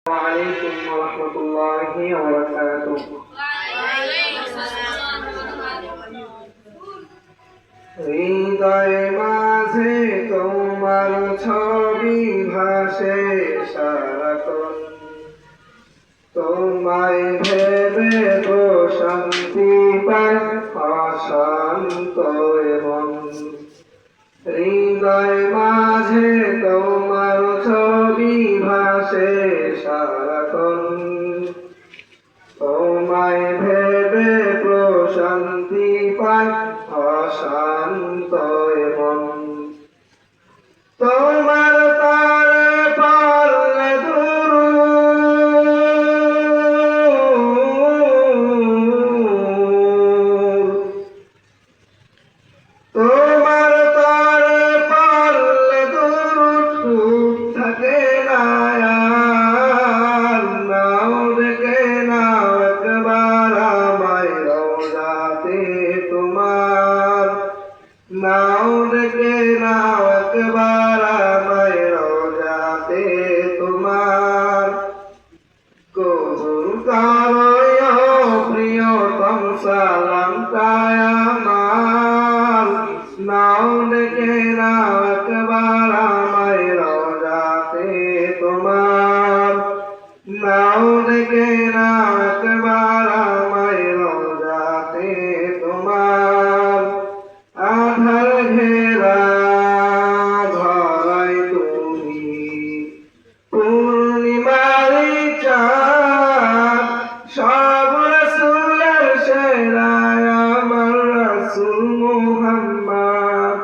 عليكم ورحمة الله وبركاته হৃদয় মাঝে তোমার ছবি ভাসে সারাক্ষণ, তোমায় ভেবে প্রশান্তি পায় অশান্ত মন। হৃদয় মাঝে তোমার ছবি ভাসে সারাক্ষণ, তোমায় ভেবে প্রশান্তি পায় অশান্ত মন। তোমার তারে পারলে দূর, তোমার তারে পারলে দূর থাকে না আর, নাও দেখে নাও একবার আমায় রওজাতে তোমার, নাও দেখে নাও একবার আমায় রওজাতে তোমার। কবুল করো প্রিয়তম সালামটায় আমার, নাও দেখে নাও একবার আমায় রওজাতে তোমার, নাও দেখে নাও একবার আমায় রওজাতে তোমার। আধার ঘেরা ধরাই তুমি পূর্ণিমারি চাঁদ, সব রাসূলের সেরা আমার রাসূল মুহাম্মদ।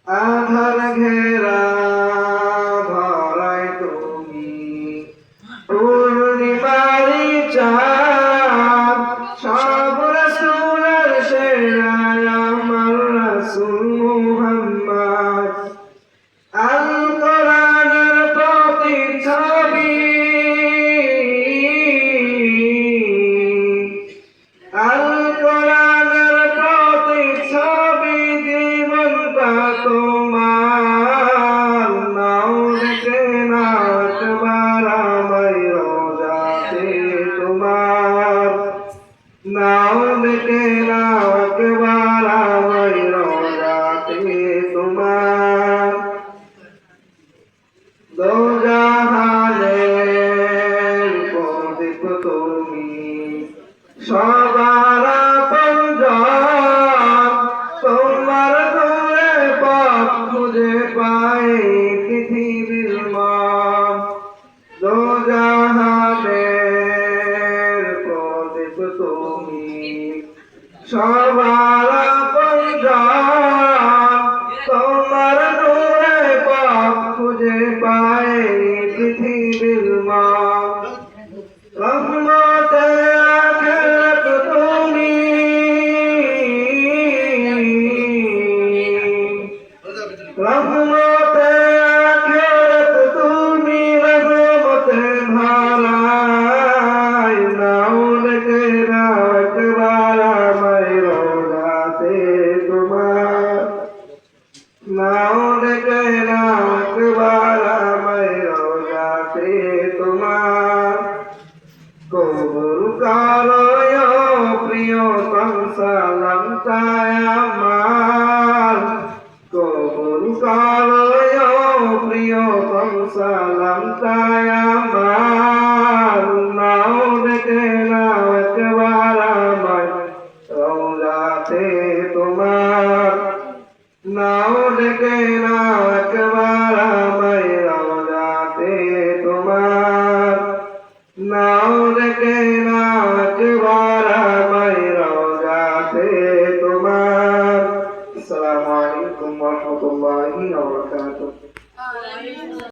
আধার ঘেরা ধরাই তুমি পূর্ণিমারি চাঁদ, সব রাসূলের সেরা আমার রাসূল মুহাম্মদ। আল কোরআনের প্রতিচ্ছবি, আল কোরআনের প্রতিচ্ছবি জীবনটা তোমার, নাও দেখে নাও একবার আমায় রওজাতে তোমার, নাও দেখে নাও একবার আমায় রওজাতে তোমার। দো জাহানের প্রদীপ তুমি, সবার আপনজন, তোমার দূরে পথ খুঁজে পাই পৃথিবীর মন। দো জাহানের প্রদীপ তুমি, সবার আপনজন, তোমার দূরে পথ খুঁজে পাই পৃথিবীর মন। রহমতে আখিরাত তুমি, রহমতে আখিরাত তুমি, রহমতে ভরাই, নাও দেখে নাও একবার আমায় রওজাতে তোমার, নাও দেখে নাও একবার আমায় রওজাতে তোমার। কবুল করো প্রিয়তম সালামটায় আমার, কবুল করো প্রিয়তম সালামটায় আমার, নাও দেখে নাও একবার আমায় রওজাতে তোমার, নাও দেখে নাও একবার আমায় রওজাতে তোমার, নাও দেখে নাও একবার আমায় রওজাতে তোমার। আসসালামু আলাইকুম ওয়া রাহমাতুল্লাহি ওয়া বারাকাতুহু।